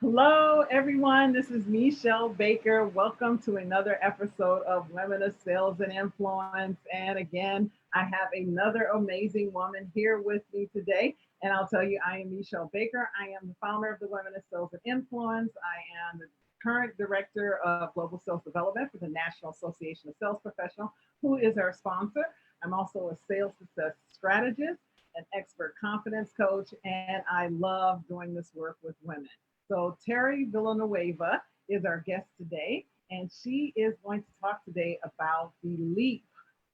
Hello, everyone. This is Meshell Baker. Welcome to another episode of Women of Sales and Influence. And again, I have another amazing woman here with me today. And I'll tell you, I am Meshell Baker. I am the founder of the Women of Sales and Influence. I am the current director of global sales development for the National Association of Sales Professionals, who is our sponsor. I'm also a sales success strategist, an expert confidence coach, and I love doing this work with women. So Teri Villanueva is our guest today, and she is going to talk today about the leap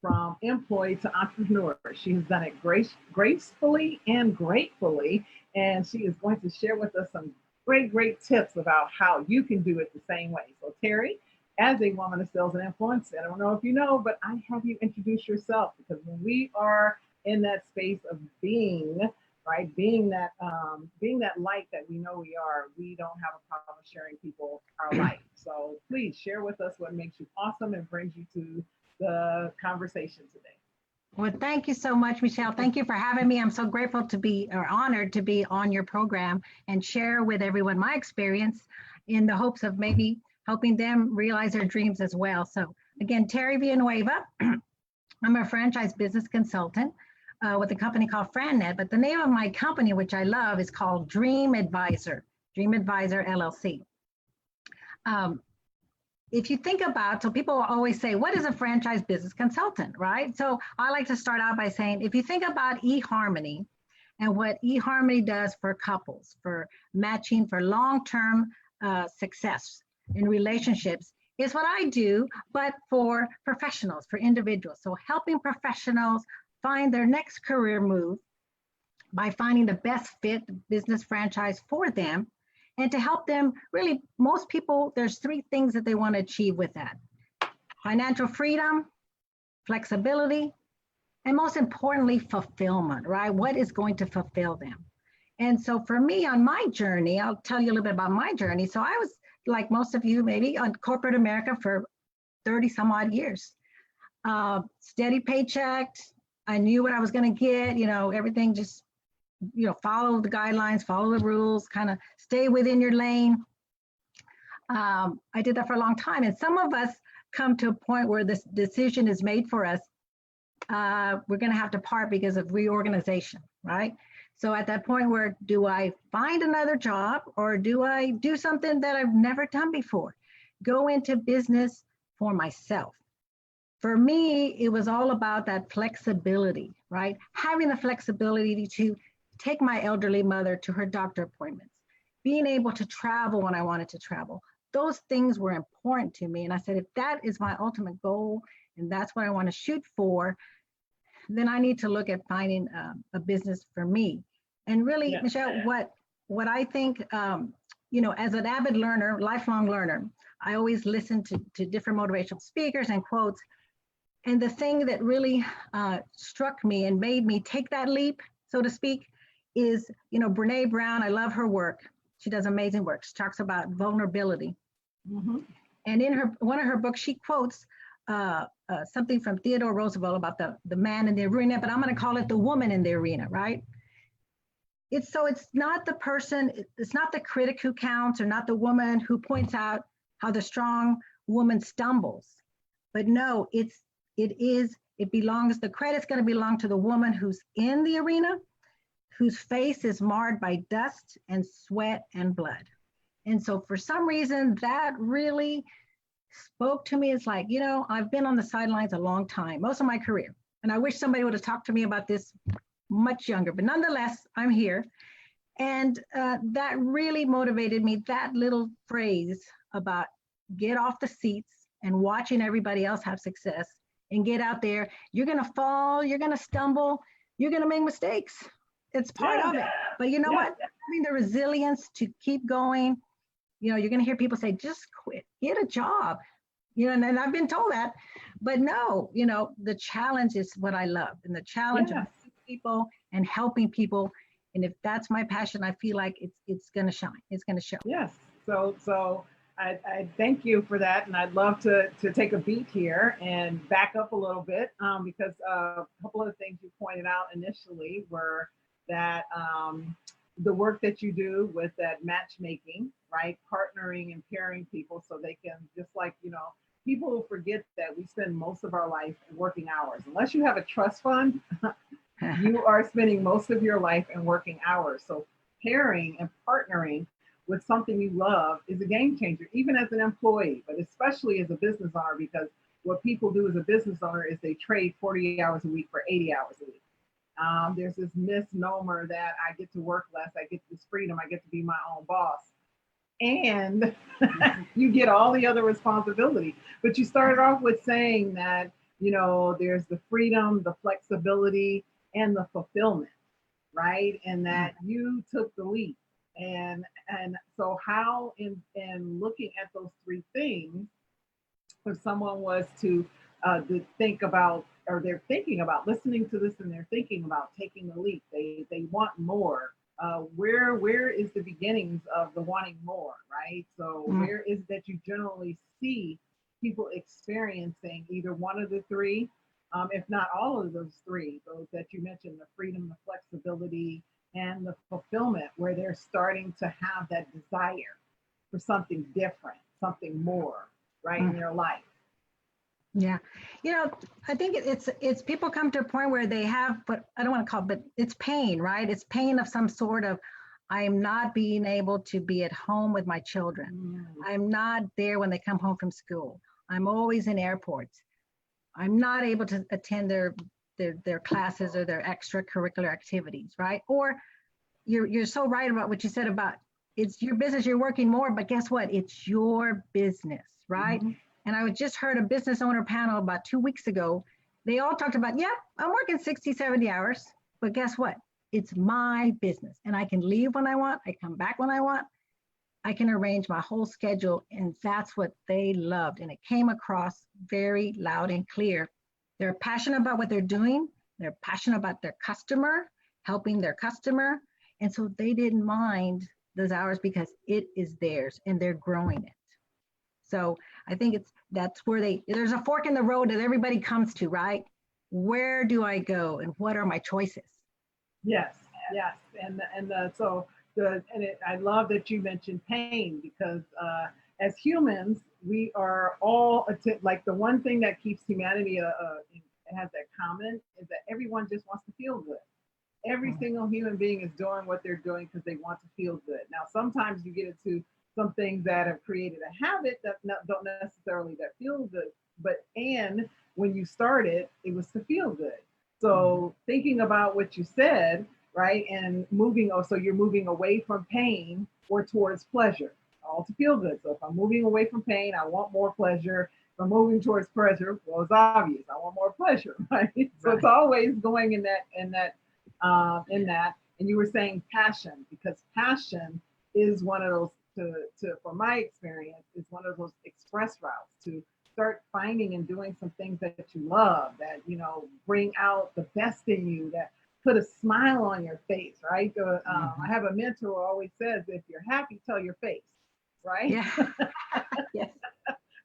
from employee to entrepreneur. She has done it gracefully and gratefully, and she is going to share with us some great tips about how you can do it the same way. So Teri, as a woman of sales and influence, I don't know if you know, but I have you introduce yourself because when we are in that space of being, right, being that light that we know we are, we don't have a problem sharing people our light. So please share with us what makes you awesome and brings you to the conversation today. Well, thank you so much, Meshell. Thank you for having me. I'm so grateful to be, or honored to be on your program and share with everyone my experience in the hopes of maybe helping them realize their dreams as well. So again, Teri Villanueva. I'm a franchise business consultant with a company called FranNet, but the name of my company, which I love, is called Dream Advisor LLC. If you think about, so people always say, what is a franchise business consultant, right? So I like to start out by saying, if you think about eHarmony and what eHarmony does for couples, for matching, for long-term success in relationships, is what I do, but for professionals, for individuals. So helping professionals find their next career move by finding the best fit business franchise for them, and to help them really, most people, there's three things that they want to achieve with that: financial freedom, flexibility, and most importantly, fulfillment, right? What is going to fulfill them? And so for me on my journey, I'll tell you a little bit about my journey. So I was, like most of you, maybe on corporate America for 30 some odd years. Steady paycheck. I knew what I was going to get, everything just, follow the guidelines, follow the rules, kind of stay within your lane. I did that for a long time. And some of us come to a point where this decision is made for us. We're going to have to part because of reorganization, right? So at that point where, do I find another job or do I do something that I've never done before? Go into business for myself. For me, it was all about that flexibility, right? Having the flexibility to take my elderly mother to her doctor appointments, being able to travel when I wanted to travel. Those things were important to me. And I said, if that is my ultimate goal and that's what I want to shoot for, then I need to look at finding a business for me. And really, yeah. Meshell, what I think, as an avid learner, lifelong learner, I always listen to different motivational speakers and quotes. And the thing that really struck me and made me take that leap, so to speak, is, Brene Brown. I love her work. She does amazing work. She talks about vulnerability. Mm-hmm. And in one of her books, she quotes something from Theodore Roosevelt about the man in the arena, but I'm going to call it the woman in the arena, right? It's not the person, it's not the critic who counts or not the woman who points out how the strong woman stumbles, but no, the credit's going to belong to the woman who's in the arena, whose face is marred by dust and sweat and blood. And so for some reason that really spoke to me. It's like, I've been on the sidelines a long time, most of my career. And I wish somebody would have talked to me about this much younger, but nonetheless, I'm here. And that really motivated me, that little phrase about get off the seats and watching everybody else have success and get out there. You're going to fall, you're going to stumble, you're going to make mistakes. It's part of it. But you know what? Having the resilience to keep going, you're going to hear people say, just quit, get a job. And I've been told that, but no, the challenge is what I love, and the challenge of people and helping people. And if that's my passion, I feel like it's going to shine. It's going to show. Yes. So I thank you for that. And I'd love to take a beat here and back up a little bit because a couple of the things you pointed out initially were that the work that you do with that matchmaking, right? Partnering and pairing people so they can, just like, people forget that we spend most of our life in working hours. Unless you have a trust fund, you are spending most of your life in working hours. So pairing and partnering with something you love is a game changer, even as an employee, but especially as a business owner, because what people do as a business owner is they trade 40 hours a week for 80 hours a week. There's this misnomer that I get to work less, I get this freedom, I get to be my own boss. And you get all the other responsibility. But you started off with saying that, there's the freedom, the flexibility, and the fulfillment, right? And that you took the leap. And so how in looking at those three things, if someone was to think about, or they're thinking about listening to this and they're thinking about taking the leap, they want more. Where is the beginnings of the wanting more, right? So where is that you generally see people experiencing either one of the three, if not all of those three, those that you mentioned, the freedom, the flexibility, and the fulfillment, where they're starting to have that desire for something different, something more, right, in their life. Yeah. I think it's people come to a point where they have, but I don't want to call it, but it's pain, right? It's pain of some sort of, I'm not being able to be at home with my children. I'm not there when they come home from school. I'm always in airports. I'm not able to attend their classes or their extracurricular activities, right? Or you're so right about what you said about it's your business, you're working more, but guess what? It's your business, right? And I just heard a business owner panel about 2 weeks ago. They all talked about, yeah, I'm working 60, 70 hours, but guess what? It's my business and I can leave when I want. I come back when I want. I can arrange my whole schedule. And that's what they loved. And it came across very loud and clear. They're passionate about what they're doing. They're passionate about their customer, helping their customer. And so they didn't mind those hours because it is theirs and they're growing it. So I think that's where there's a fork in the road that everybody comes to, right? Where do I go and what are my choices? Yes. I love that you mentioned pain, because as humans, we are all like the one thing that keeps humanity has that common is that everyone just wants to feel good. Every single human being is doing what they're doing because they want to feel good. Now, sometimes you get into some things that have created a habit that don't necessarily that feel good, and when you started, it was to feel good. So thinking about what you said, right, and so you're moving away from pain or towards pleasure, all to feel good. So if I'm moving away from pain, I want more pleasure. If I'm moving towards pleasure, well, it's obvious, I want more pleasure, right? So it's always going in that. And you were saying passion, because passion is one of those, from my experience, is one of those express routes to start finding and doing some things that you love, that bring out the best in you, that put a smile on your face, right? I have a mentor who always says, if you're happy, tell your face, right? Yeah. Yes.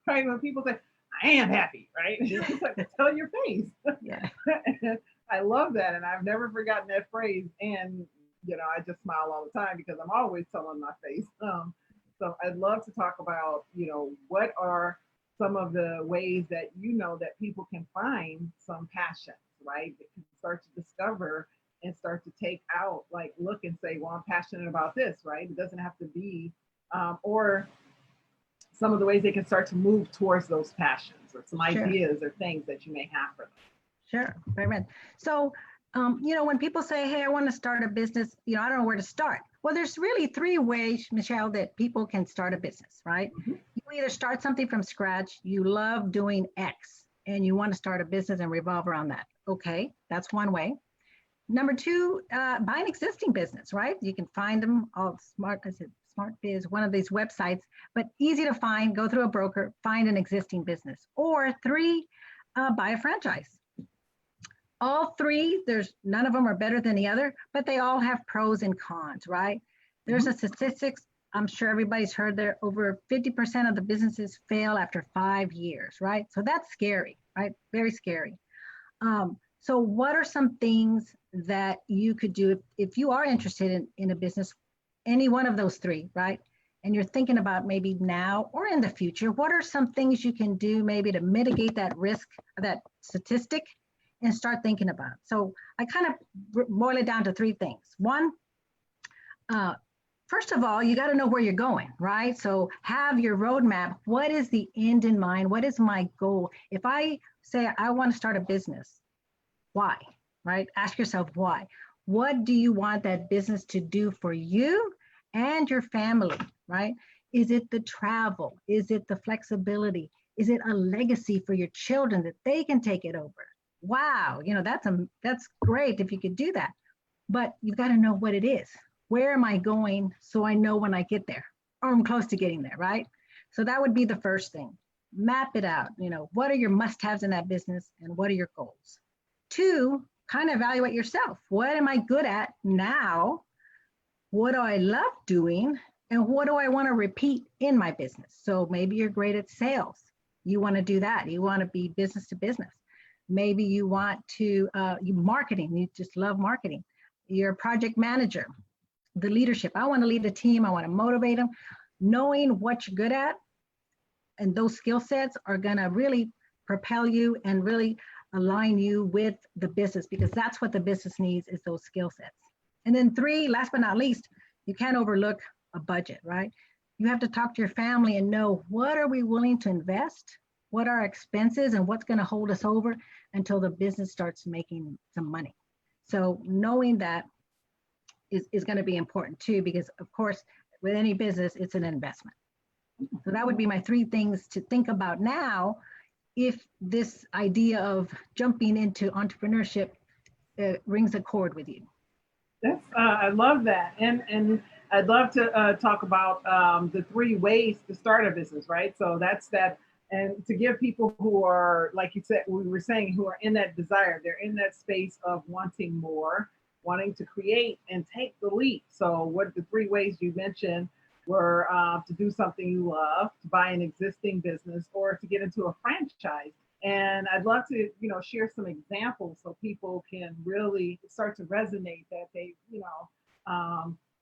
Right, when people say, I am happy, right? It's like, tell your face. Yeah. I love that, and I've never forgotten that phrase. And I just smile all the time because I'm always telling my face. So I'd love to talk about, what are some of the ways that that people can find some passions, right? That can start to discover and start to take out, like look and say, well, I'm passionate about this, right? It doesn't have to be, or some of the ways they can start to move towards those passions, or some ideas or things that you may have for them. Sure, very much. So, when people say, hey, I want to start a business, I don't know where to start. Well, there's really three ways, Meshell, that people can start a business, right? You either start something from scratch, you love doing X, and you want to start a business and revolve around that. Okay, that's one way. Number two, buy an existing business, right? You can find them all Smart Biz, one of these websites, but easy to find, go through a broker, find an existing business. Or three, buy a franchise. All three, there's none of them are better than the other, but they all have pros and cons, right? There's a statistics, I'm sure everybody's heard there, over 50% of the businesses fail after 5 years, right? So that's scary, right? Very scary. So what are some things that you could do if you are interested in a business, any one of those three, right? And you're thinking about maybe now or in the future, what are some things you can do maybe to mitigate that risk, that statistic, and start thinking about? So I kind of boil it down to three things. One, first of all, you got to know where you're going, right? So have your roadmap. What is the end in mind? What is my goal? If I say I want to start a business, why, right? Ask yourself why. What do you want that business to do for you and your family, right? Is it the travel? Is it the flexibility? Is it a legacy for your children that they can take it over? Wow, that's great if you could do that. But you've got to know what it is. Where am I going so I know when I get there or I'm close to getting there, right? So that would be the first thing. Map it out. What are your must-haves in that business and what are your goals? Two, kind of evaluate yourself. What am I good at now? What do I love doing? And what do I want to repeat in my business? So maybe you're great at sales. You want to do that. You want to be business to business. Maybe you want to, marketing. You just love marketing. You're a project manager. The leadership. I want to lead a team. I want to motivate them. Knowing what you're good at and those skill sets are going to really propel you and really align you with the business, because that's what the business needs, is those skill sets. And then three, last but not least, you can't overlook a budget, right? You have to talk to your family and know, what are we willing to invest? What are our expenses and what's going to hold us over until the business starts making some money? So knowing that is going to be important too, because of course, with any business, it's an investment. So that would be my three things to think about now, if this idea of jumping into entrepreneurship rings a chord with you. That's I love that, and I'd love to talk about the three ways to start a business, right? So that's that, and to give people who are, like you said, we were saying, who are in that desire, they're in that space of wanting more, wanting to create and take the leap. So what the three ways you mentioned were to do something you love, to buy an existing business, or to get into a franchise. And I'd love to, share some examples so people can really start to resonate that they,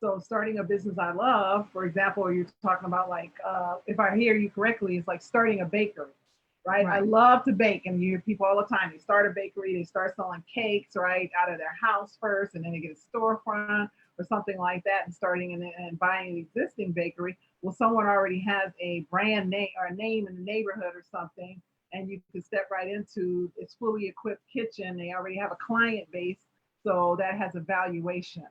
so starting a business I love, for example, you're talking about like, if I hear you correctly, it's like starting a bakery, right? I love to bake, and you hear people all the time, they start a bakery, they start selling cakes, right, out of their house first, and then they get a storefront or something like that, and starting and buying an existing bakery. Well, someone already has a brand name or a name in the neighborhood or something, and you can step right into it's fully equipped kitchen. They already have a client base, so that has a valuation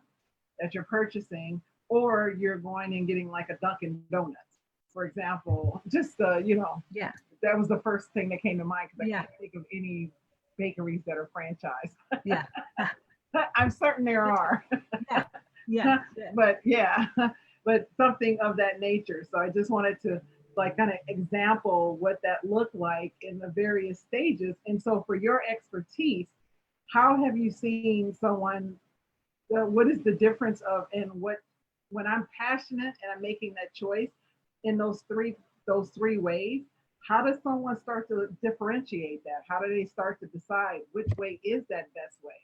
that you're purchasing, or you're going and getting like a Dunkin' Donuts, for example. Just yeah, that was the first thing that came to mind, because I can't think of any bakeries that are franchised. Yeah. I'm certain there are. Yeah. But something of that nature. So I just wanted to like kind of example what that looked like in the various stages. And so for your expertise, how have you seen someone, what is the difference of, and what, when I'm passionate and I'm making that choice in those three ways, how does someone start to differentiate that? How do they start to decide which way is that best way?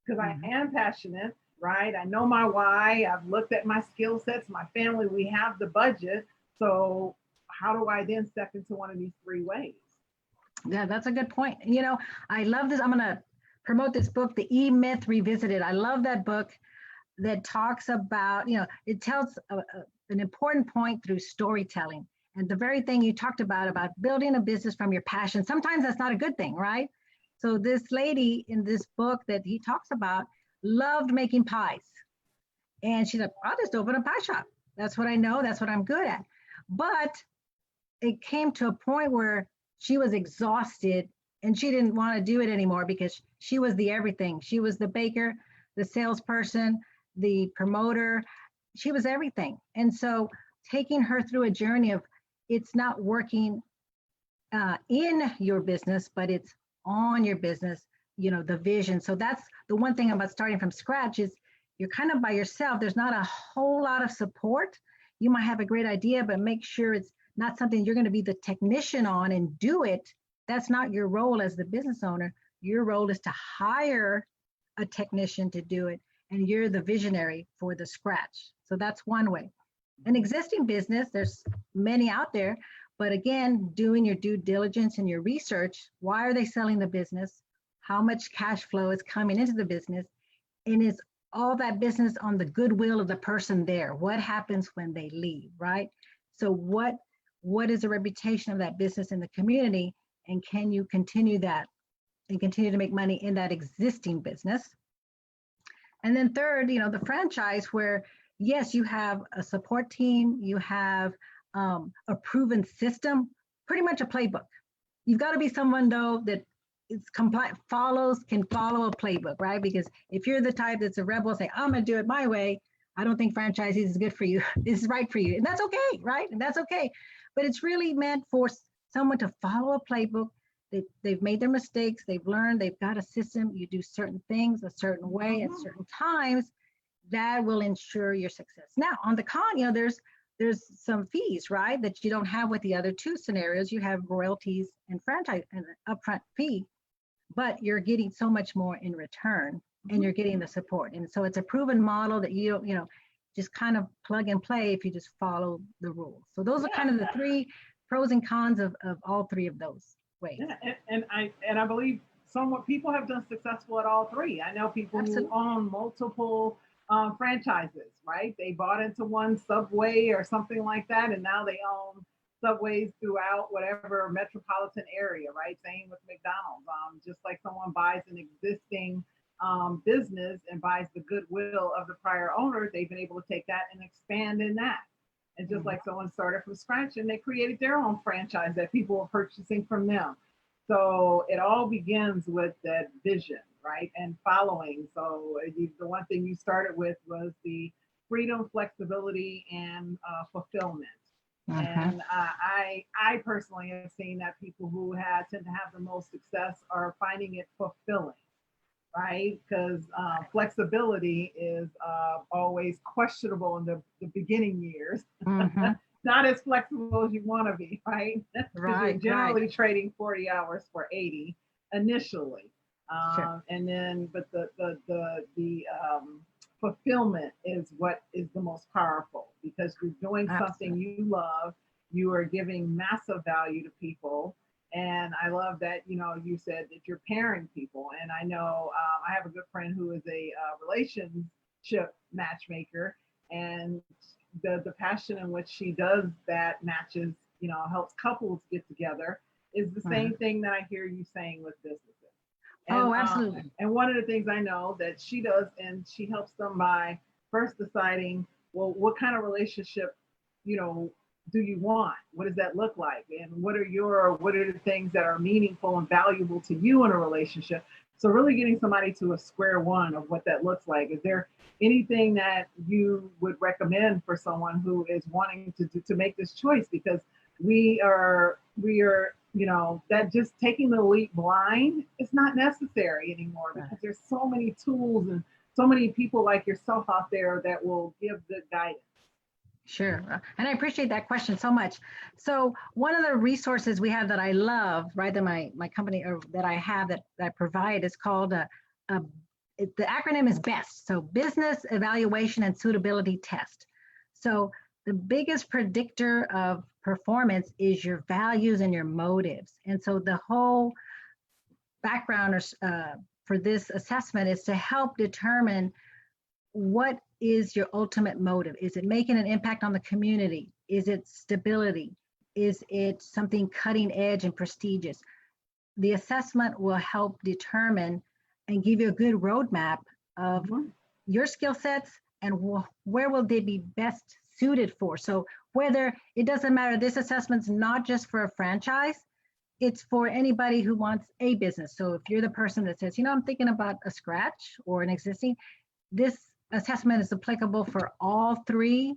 Because I am passionate, right? I know my why. I've looked at my skill sets, my family, we have the budget. So how do I then step into one of these three ways? Yeah, that's a good point. I love this. I'm going to promote this book, The E-Myth Revisited. I love that book that talks about, it tells an important point through storytelling. And the very thing you talked about building a business from your passion, sometimes that's not a good thing, right? So this lady in this book that he talks about loved making pies. And she's like, I'll just open a pie shop. That's what I know. That's what I'm good at. But it came to a point where she was exhausted and she didn't want to do it anymore, because she was the everything. She was the baker, the salesperson, the promoter. She was everything. And so taking her through a journey of, it's not working in your business, but it's on your business, the vision. So that's the one thing about starting from scratch, is you're kind of by yourself. There's not a whole lot of support. You might have a great idea, but make sure it's not something you're going to be the technician on and do it. That's not your role as the business owner. Your role is to hire a technician to do it, and you're the visionary for the scratch. So that's one way. An existing business, there's many out there, but again, doing your due diligence and your research, why are they selling the business? How much cash flow is coming into the business? And is all that business on the goodwill of the person there? What happens when they leave, right? So what is the reputation of that business in the community? And can you continue that and continue to make money in that existing business? And then third, the franchise where, yes, you have a support team, you have a proven system, pretty much a playbook. You've got to be someone though that it's compliant, can follow a playbook, right? Because if you're the type that's a rebel, say, I'm gonna do it my way, I don't think franchisees is good for you. This is right for you. And that's okay, right? And that's okay. But it's really meant for someone to follow a playbook. They've made their mistakes, they've learned, they've got a system, you do certain things a certain way at certain times, that will ensure your success. Now, on the con, there's some fees, right, that you don't have with the other two scenarios. You have royalties and franchise and an upfront fee, but you're getting so much more in return, and you're getting the support. And so it's a proven model that you don't, just kind of plug and play if you just follow the rules. So those are kind of the three pros and cons of all three of those ways. Yeah, and I believe people have done successful at all three. I know people who own multiple franchises, right? They bought into one Subway or something like that, and now they own Subways throughout whatever metropolitan area, right? Same with McDonald's. Just like someone buys an existing business and buys the goodwill of the prior owner, they've been able to take that and expand in that. And just like someone started from scratch and they created their own franchise that people were purchasing from them. So it all begins with that vision, right? And following. So the one thing you started with was the freedom, flexibility, and fulfillment. And I personally have seen that people who tend to have the most success are finding it fulfilling, right? Because flexibility is always questionable in the beginning years. Not as flexible as you want to be, right? Because you're generally trading 40 hours for 80 initially. And then, but the fulfillment is what is the most powerful, because you're doing something you love, you are giving massive value to people. And I love that, you said that you're pairing people. And I know I have a good friend who is a relationship matchmaker, and the passion in which she does that matches, helps couples get together, is the same thing that I hear you saying with businesses. And, absolutely. And one of the things I know that she does, and she helps them by first deciding, well, what kind of relationship, do you want? What does that look like? And what are the things that are meaningful and valuable to you in a relationship? So really getting somebody to a square one of what that looks like. Is there anything that you would recommend for someone who is wanting to make this choice? Because we are, that just taking the leap blind is not necessary anymore, because there's so many tools and so many people like yourself out there that will give good guidance. Sure. And I appreciate that question so much. So one of the resources we have that I love, right, that my company, or that I have, that I provide, is called the acronym is BEST. So Business Evaluation and Suitability Test. So the biggest predictor of performance is your values and your motives. And so the whole background for this assessment is to help determine what is your ultimate motive. Is it making an impact on the community? Is it stability? Is it something cutting edge and prestigious? The assessment will help determine and give you a good roadmap of your skill sets and where will they be best suited for. So whether, it doesn't matter, this assessment's not just for a franchise, it's for anybody who wants a business. So if you're the person that says, I'm thinking about a scratch or an existing, this assessment is applicable for all three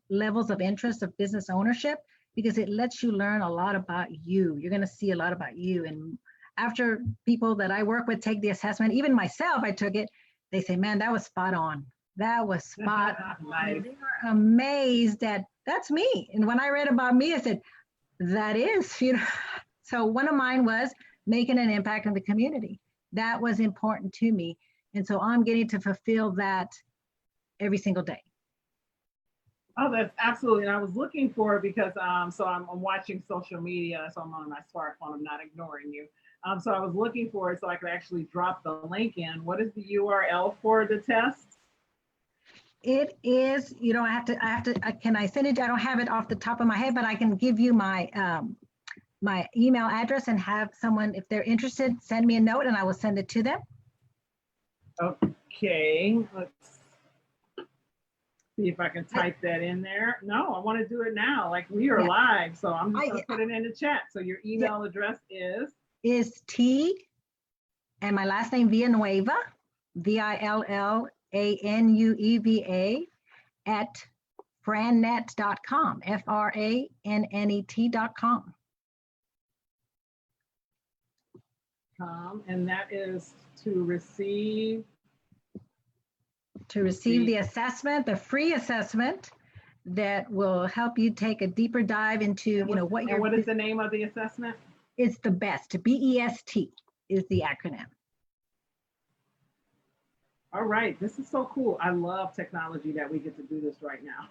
levels of interest of business ownership, because it lets you learn a lot about you. You're going to see a lot about you. And after people that I work with take the assessment, even myself, I took it, they say, man, that was spot on. That was spot on. Nice. They were amazed that that's me. And when I read about me, I said, that is, So one of mine was making an impact in the community. That was important to me. And so I'm getting to fulfill that every single day. Oh, that's absolutely. And I was looking for it because so I'm watching social media, so I'm on my smartphone. I'm not ignoring you. So I was looking for it so I could actually drop the link in. What is the URL for the test? It is, can I send it? I don't have it off the top of my head, but I can give you my email address and have someone, if they're interested, send me a note and I will send it to them. Okay, let's see if I can type that in there. No, I want to do it now. Like we are live, so I'm just going to put it in the chat. So your email address is T and my last name Villanueva, Villanueva at frannet.com, frannet.com. And that is to receive the assessment, the free assessment that will help you take a deeper dive into, what is the name of the assessment? It's the BEST, BEST is the acronym. All right, this is so cool. I love technology that we get to do this right now.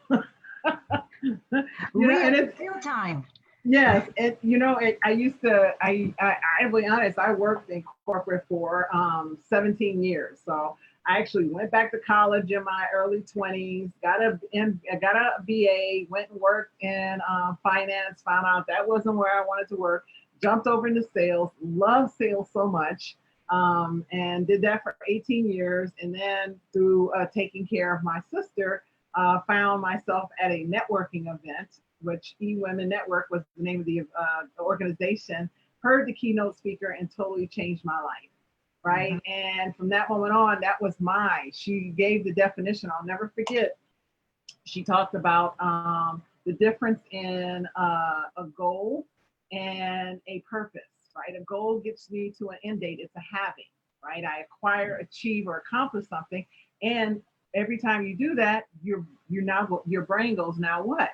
Real time. Yes, I'll be honest, I worked in corporate for 17 years. So I actually went back to college in my early 20s, got a BA, went and worked in finance, found out that wasn't where I wanted to work, jumped over into sales, love sales so much, and did that for 18 years. And then through taking care of my sister, found myself at a networking event, which eWomen Network was the name of the organization, heard the keynote speaker and totally changed my life, right? Mm-hmm. And from that moment on, that was she gave the definition, I'll never forget. She talked about the difference in a goal and a purpose, right? A goal gets me to an end date, it's a having, right? I acquire, achieve, or accomplish something. And every time you do that, your brain goes, now what?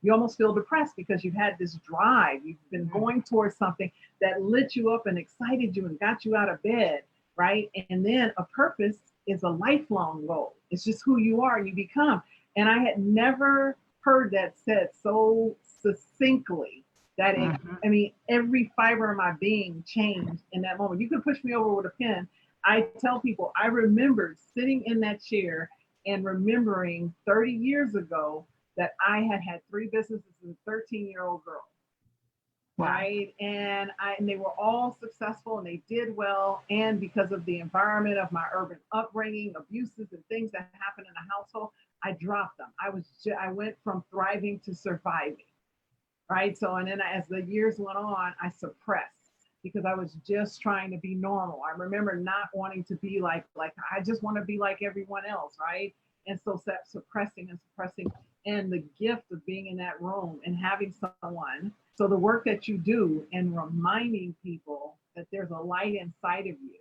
You almost feel depressed because you've had this drive. You've been going towards something that lit you up and excited you and got you out of bed, right? And then a purpose is a lifelong goal. It's just who you are and you become. And I had never heard that said so succinctly that every fiber of my being changed in that moment. You could push me over with a pen. I tell people, I remember sitting in that chair and remembering 30 years ago that I had 3 businesses and a 13-year-old girl, right? And they were all successful and they did well. And because of the environment of my urban upbringing, abuses and things that happened in the household, I dropped them. I went from thriving to surviving, right? So, and then as the years went on, I suppressed because I was just trying to be normal. I remember not wanting to be like I just want to be like everyone else, right? And so suppressing. And the gift of being in that room and having someone, so the work that you do and reminding people that there's a light inside of you.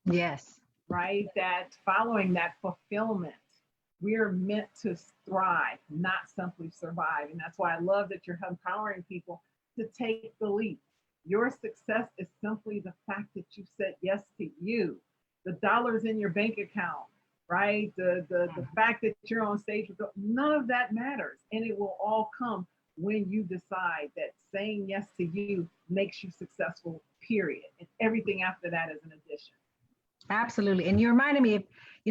Yes. Right? That following that fulfillment, we're meant to thrive, not simply survive. And that's why I love that you're empowering people to take the leap. Your success is simply the fact that you said yes to you. The dollars in your bank account, right? The fact that you're on stage, none of that matters. And it will all come when you decide that saying yes to you makes you successful, period. And everything after that is an addition. Absolutely. And you reminded me of,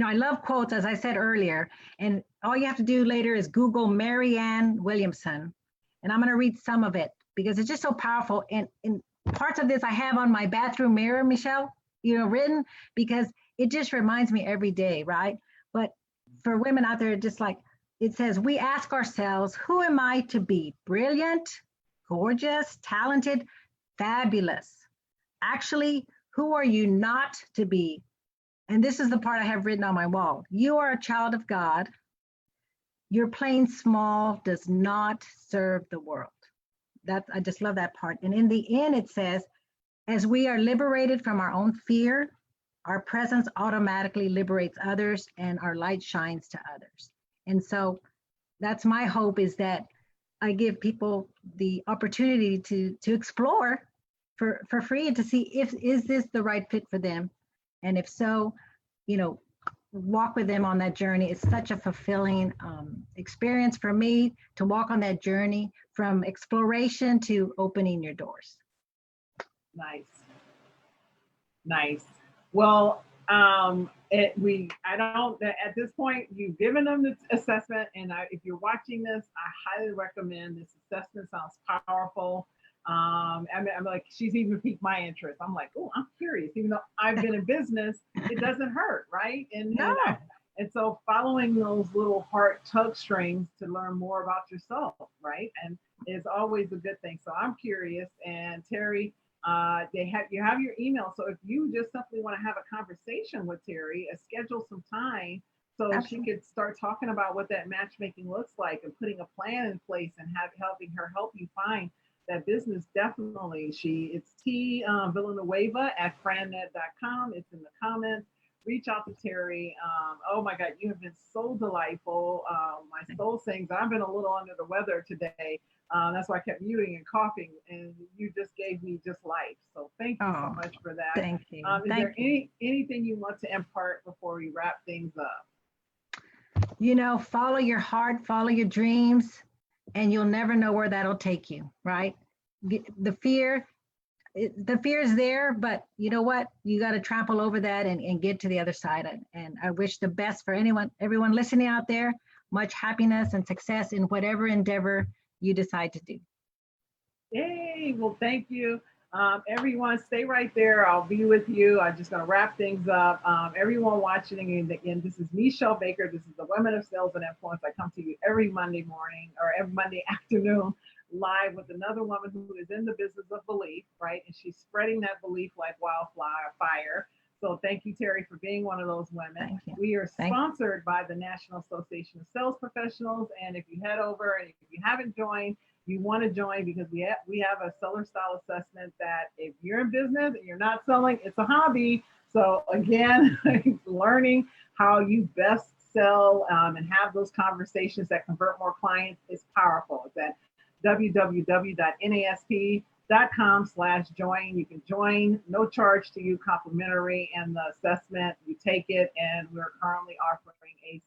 I love quotes, as I said earlier, and all you have to do later is Google Marianne Williamson. And I'm going to read some of it because it's just so powerful. And parts of this I have on my bathroom mirror, Meshell, written because it just reminds me every day, right? But for women out there, just like it says, we ask ourselves, who am I to be? Brilliant, gorgeous, talented, fabulous. Actually, who are you not to be? And this is the part I have written on my wall. You are a child of God. Your playing small does not serve the world. I just love that part. And in the end, it says, as we are liberated from our own fear, our presence automatically liberates others and our light shines to others. And so that's my hope, is that I give people the opportunity to explore for free and to see is this the right fit for them. And if so, you know, walk with them on that journey. It's such a fulfilling experience for me to walk on that journey from exploration to opening your doors. Nice. Nice. Well, I don't, at this point, you've given them the assessment. And if you're watching this, I highly recommend this assessment. Sounds powerful. I'm like, she's even piqued my interest. I'm like, oh, I'm curious. Even though I've been in business, it doesn't hurt, right? No. And so following those little heart tug strings to learn more about yourself, right? And is always a good thing. So I'm curious. And Teri, you have your email. So if you just simply want to have a conversation with Teri, schedule some time so Absolutely. she could start talking about what that matchmaking looks like and putting a plan in place and helping her help you find that business. Definitely. It's T Villanueva at frannet.com. It's in the comments. Reach out to Teri. Oh my God, you have been so delightful. My soul sings. I've been a little under the weather today. That's why I kept muting and coughing, and you just gave me just life. So thank you so much for that. Thank you. Is there anything you want to impart before we wrap things up? You know, follow your heart, follow your dreams, and you'll never know where that'll take you, right? The fear is there, but you know what? You got to trample over that and get to the other side. And I wish the best for everyone listening out there, much happiness and success in whatever endeavor you decide to do. Yay. Well, thank you. Everyone, stay right there. I'll be with you. I'm just going to wrap things up. Everyone watching, again, this is Meshell Baker. This is the Women of Sales and Influence. I come to you every Monday morning or every Monday afternoon live with another woman who is in the business of belief, right? And she's spreading that belief like wildfire. So thank you, Teri, for being one of those women. We are sponsored by the National Association of Sales Professionals. And if you head over and if you haven't joined, you want to join because we have a seller style assessment that if you're in business and you're not selling, it's a hobby. So again, learning how you best sell and have those conversations that convert more clients is powerful. It's at www.nasp.com/join. You can join, no charge to you, complimentary, and the assessment, you take it, and we're currently offering a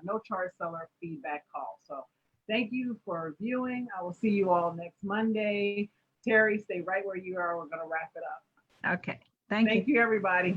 no charge seller feedback call. So thank you for viewing. I will see you all next Monday. Teri, stay right where you are. We're going to wrap it up. Okay. Thank you. Thank you, everybody.